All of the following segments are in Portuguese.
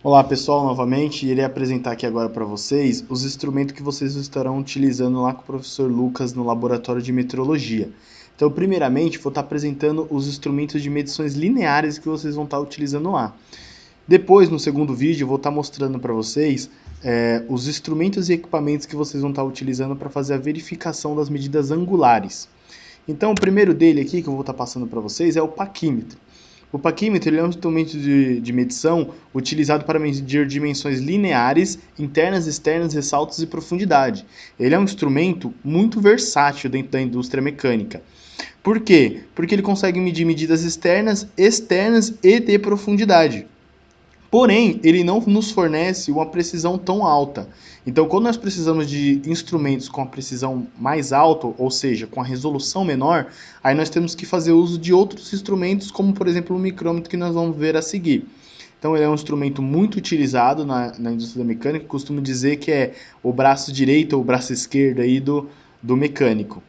Olá pessoal, novamente irei apresentar aqui agora para vocês os instrumentos que vocês estarão utilizando lá com o professor Lucas no laboratório de metrologia. Então, primeiramente, vou estar apresentando os instrumentos de medições lineares que vocês vão estar utilizando lá. Depois, no segundo vídeo, eu vou estar mostrando para vocês os instrumentos e equipamentos que vocês vão estar utilizando para fazer a verificação das medidas angulares. Então, o primeiro dele aqui que eu vou estar passando para vocês é o paquímetro. O paquímetro ele é um instrumento de medição utilizado para medir dimensões lineares, internas, externas, ressaltos e profundidade. Ele é um instrumento muito versátil dentro da indústria mecânica. Por quê? Porque ele consegue medir medidas externas, externas e de profundidade. Porém, ele não nos fornece uma precisão tão alta. Então, quando nós precisamos de instrumentos com a precisão mais alta, ou seja, com a resolução menor, aí nós temos que fazer uso de outros instrumentos, como por exemplo o micrômetro que nós vamos ver a seguir. Então, ele é um instrumento muito utilizado na indústria da mecânica, costumo dizer que é o braço direito ou o braço esquerdo aí do mecânico.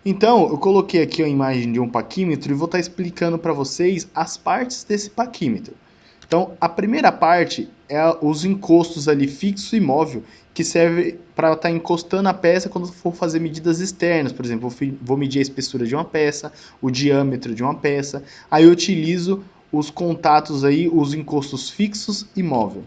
Então, eu coloquei aqui a imagem de um paquímetro e vou estar explicando para vocês as partes desse paquímetro. Então, a primeira parte é os encostos ali fixo e móvel, que serve para estar encostando a peça quando for fazer medidas externas. Por exemplo, vou medir a espessura de uma peça, o diâmetro de uma peça. Aí eu utilizo os contatos aí, os encostos fixos e móvel.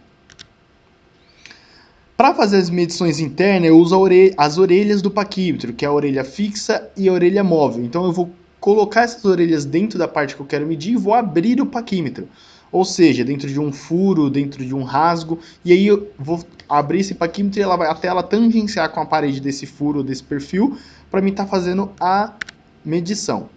Para fazer as medições internas, eu uso as orelhas do paquímetro, que é a orelha fixa e a orelha móvel. Então eu vou colocar essas orelhas dentro da parte que eu quero medir e vou abrir o paquímetro. Ou seja, dentro de um furo, dentro de um rasgo, e aí eu vou abrir esse paquímetro e até ela tangenciar com a parede desse furo, desse perfil, para mim estar fazendo a medição.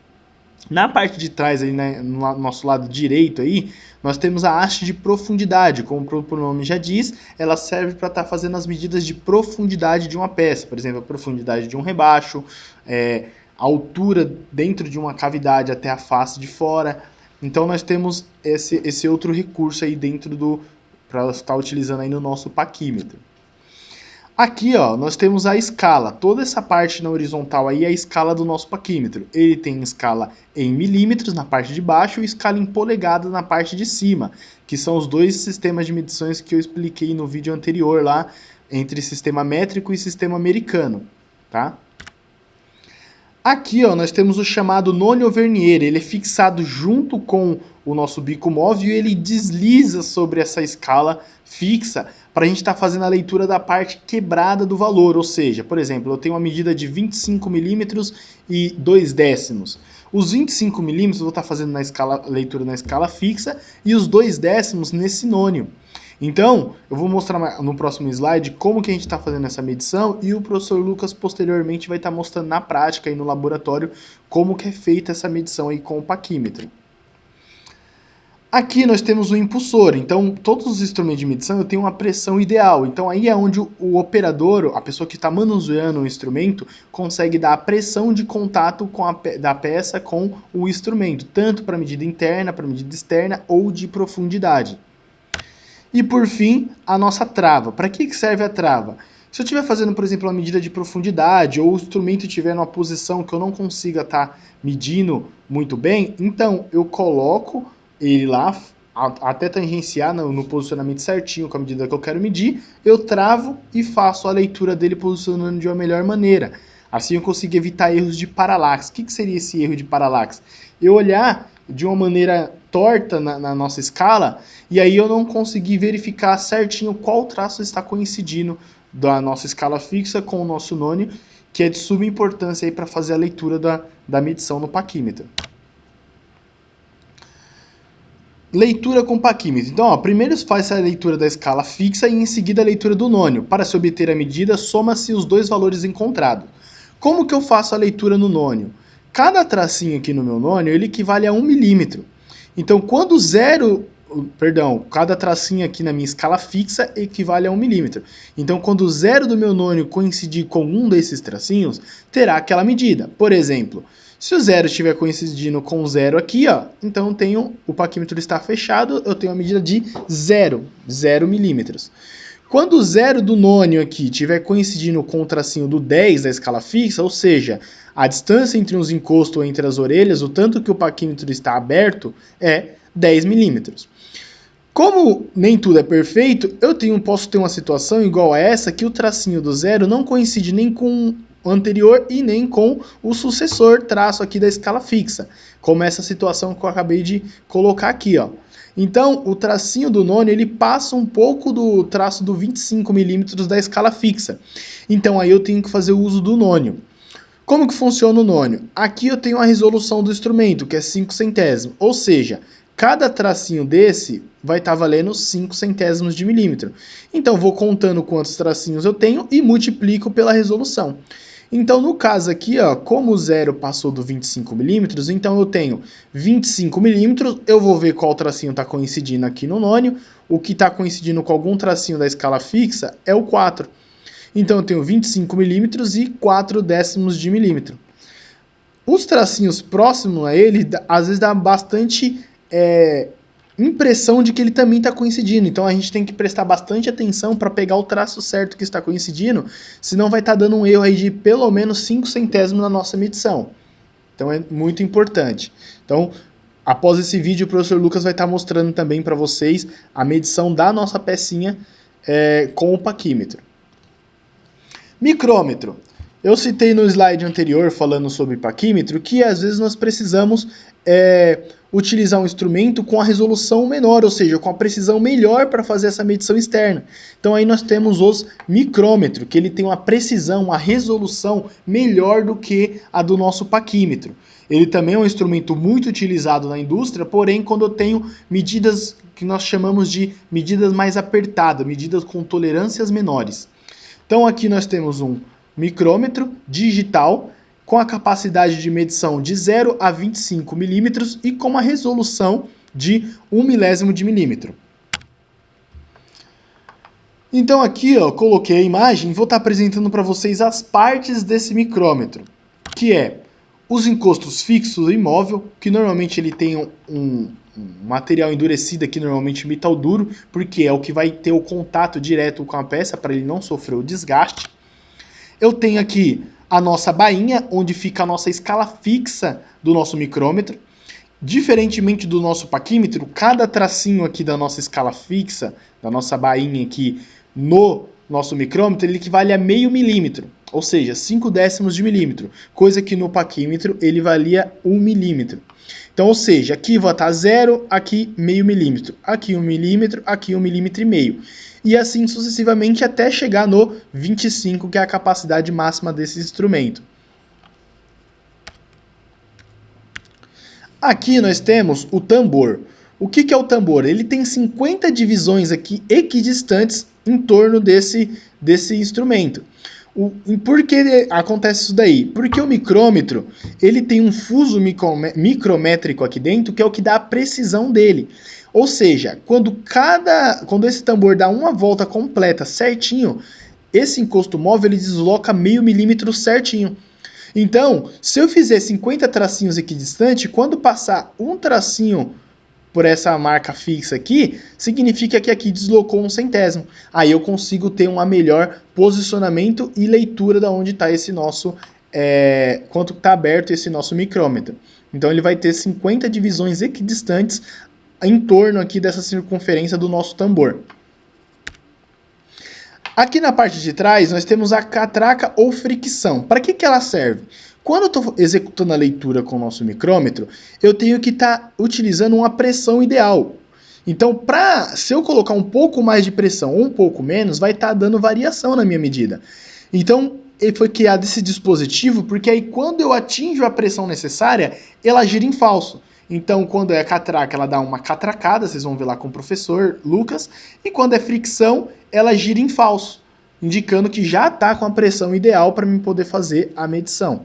Na parte de trás, aí, né, no nosso lado direito, aí, nós temos a haste de profundidade. Como o próprio nome já diz, ela serve para estar fazendo as medidas de profundidade de uma peça. Por exemplo, a profundidade de um rebaixo, a altura dentro de uma cavidade até a face de fora. Então, nós temos esse outro recurso aí dentro para estar utilizando aí no nosso paquímetro. Aqui, ó, nós temos a escala. Toda essa parte na horizontal aí é a escala do nosso paquímetro. Ele tem escala em milímetros na parte de baixo e escala em polegadas na parte de cima, que são os dois sistemas de medições que eu expliquei no vídeo anterior lá, entre sistema métrico e sistema americano, tá? Aqui, ó, nós temos o chamado nônio vernier. Ele é fixado junto com o nosso bico móvel e ele desliza sobre essa escala fixa para a gente estar fazendo a leitura da parte quebrada do valor. Ou seja, por exemplo, eu tenho uma medida de 25 milímetros e 2 décimos. Os 25 milímetros eu vou estar fazendo leitura na escala fixa e os 2 décimos nesse nônio. Então, eu vou mostrar no próximo slide como que a gente está fazendo essa medição e o professor Lucas posteriormente vai estar mostrando na prática aí no laboratório como que é feita essa medição aí com o paquímetro. Aqui nós temos o impulsor, então todos os instrumentos de medição eu tenho uma pressão ideal, então aí é onde o operador, a pessoa que está manuseando o instrumento, consegue dar a pressão de contato da peça com o instrumento, tanto para medida interna, para medida externa ou de profundidade. E por fim, a nossa trava. Para que serve a trava? Se eu estiver fazendo, por exemplo, uma medida de profundidade ou o instrumento estiver numa posição que eu não consiga estar medindo muito bem, então eu coloco ele lá até tangenciar no posicionamento certinho com a medida que eu quero medir, eu travo e faço a leitura dele posicionando de uma melhor maneira. Assim eu consigo evitar erros de paralaxe. O que seria esse erro de paralaxe? Eu olhar de uma maneira torta na nossa escala e aí eu não consegui verificar certinho qual traço está coincidindo da nossa escala fixa com o nosso nônio, que é de suma importância para fazer a leitura da medição no paquímetro. Leitura com paquímetro. Então, ó, primeiro faz a leitura da escala fixa e em seguida a leitura do nônio. Para se obter a medida, soma-se os dois valores encontrados. Como que eu faço a leitura no nônio? Cada tracinho aqui no meu nônio, ele equivale a 1 milímetro. Então, cada tracinho aqui na minha escala fixa equivale a 1 milímetro. Então, quando o zero do meu nônio coincidir com um desses tracinhos, terá aquela medida. Por exemplo, se o zero estiver coincidindo com o zero aqui, ó, então o paquímetro está fechado, eu tenho a medida de 0 milímetros. Quando o zero do nônio aqui estiver coincidindo com o tracinho do 10 da escala fixa, ou seja, a distância entre os encostos ou entre as orelhas, o tanto que o paquímetro está aberto, é 10 milímetros. Como nem tudo é perfeito, posso ter uma situação igual a essa, que o tracinho do zero não coincide nem com o anterior e nem com o sucessor traço aqui da escala fixa, como essa situação que eu acabei de colocar aqui, ó. Então, o tracinho do nônio, ele passa um pouco do traço do 25 milímetros da escala fixa. Então, aí eu tenho que fazer o uso do nônio. Como que funciona o nônio? Aqui eu tenho a resolução do instrumento, que é 5 centésimos, ou seja, cada tracinho desse vai estar valendo 5 centésimos de milímetro. Então, vou contando quantos tracinhos eu tenho e multiplico pela resolução. Então, no caso aqui, ó, como o zero passou do 25 milímetros, então eu tenho 25 milímetros, eu vou ver qual tracinho está coincidindo aqui no nônio. O que está coincidindo com algum tracinho da escala fixa é o 4. Então eu tenho 25 milímetros e 4 décimos de milímetro. Os tracinhos próximos a ele, às vezes dá bastante impressão de que ele também está coincidindo. Então a gente tem que prestar bastante atenção para pegar o traço certo que está coincidindo, senão vai estar dando um erro aí de pelo menos 5 centésimos na nossa medição. Então é muito importante. Então, após esse vídeo, o professor Lucas vai estar mostrando também para vocês a medição da nossa pecinha com o paquímetro. Micrômetro. Eu citei no slide anterior, falando sobre paquímetro, que às vezes nós precisamos utilizar um instrumento com a resolução menor, ou seja, com a precisão melhor para fazer essa medição externa. Então aí nós temos os micrômetros, que ele tem uma precisão, uma resolução melhor do que a do nosso paquímetro. Ele também é um instrumento muito utilizado na indústria, porém quando eu tenho medidas que nós chamamos de medidas mais apertadas, medidas com tolerâncias menores. Então aqui nós temos um micrômetro digital com a capacidade de medição de 0 a 25 milímetros e com uma resolução de 1 milésimo de milímetro. Então aqui eu coloquei a imagem e vou estar apresentando para vocês as partes desse micrômetro, que é os encostos fixos e móvel, que normalmente ele tem um material endurecido aqui, normalmente metal duro, porque é o que vai ter o contato direto com a peça para ele não sofrer o desgaste. Eu tenho aqui a nossa bainha, onde fica a nossa escala fixa do nosso micrômetro. Diferentemente do nosso paquímetro, cada tracinho aqui da nossa escala fixa, da nossa bainha aqui no nosso micrômetro, ele equivale a meio milímetro, ou seja, 5 décimos de milímetro, coisa que no paquímetro ele valia 1 milímetro. Então, ou seja, aqui vai estar 0, aqui meio milímetro, aqui 1 milímetro, aqui 1 milímetro e meio. E assim sucessivamente até chegar no 25, que é a capacidade máxima desse instrumento. Aqui nós temos o tambor. O que é o tambor? Ele tem 50 divisões aqui equidistantes em torno desse instrumento. Por que acontece isso daí? Porque o micrômetro ele tem um fuso micrométrico aqui dentro, que é o que dá a precisão dele. Ou seja, quando esse tambor dá uma volta completa certinho, esse encosto móvel ele desloca meio milímetro certinho. Então, se eu fizer 50 tracinhos equidistante, quando passar um tracinho por essa marca fixa aqui, significa que aqui deslocou 1 centésimo. Aí eu consigo ter um melhor posicionamento e leitura de onde está esse nosso, quanto está aberto esse nosso micrômetro. Então ele vai ter 50 divisões equidistantes em torno aqui dessa circunferência do nosso tambor. Aqui na parte de trás, nós temos a catraca ou fricção. Para que ela serve? Quando eu estou executando a leitura com o nosso micrômetro, eu tenho que estar utilizando uma pressão ideal. Então, se eu colocar um pouco mais de pressão ou um pouco menos, vai estar dando variação na minha medida. Então, foi criado esse dispositivo, porque aí quando eu atinjo a pressão necessária, ela gira em falso. Então, quando é catraca, ela dá uma catracada, vocês vão ver lá com o professor Lucas, e quando é fricção, ela gira em falso, indicando que já está com a pressão ideal para mim poder fazer a medição.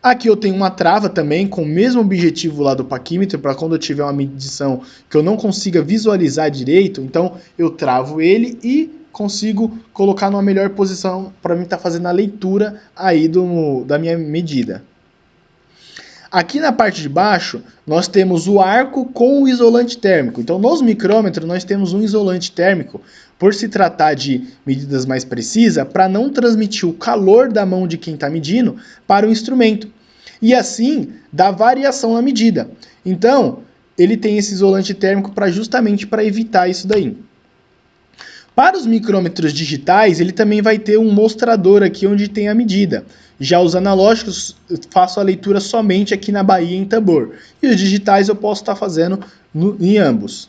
Aqui eu tenho uma trava também, com o mesmo objetivo lá do paquímetro, para quando eu tiver uma medição que eu não consiga visualizar direito, então eu travo ele e consigo colocar numa melhor posição para mim estar fazendo a leitura aí da minha medida. Aqui na parte de baixo, nós temos o arco com o isolante térmico. Então, nos micrômetros, nós temos um isolante térmico, por se tratar de medidas mais precisas, para não transmitir o calor da mão de quem está medindo para o instrumento. E assim, dá variação na medida. Então, ele tem esse isolante térmico justamente para evitar isso daí. Para os micrômetros digitais, ele também vai ter um mostrador aqui onde tem a medida. Já os analógicos, eu faço a leitura somente aqui na baía em tambor. E os digitais eu posso estar fazendo em ambos.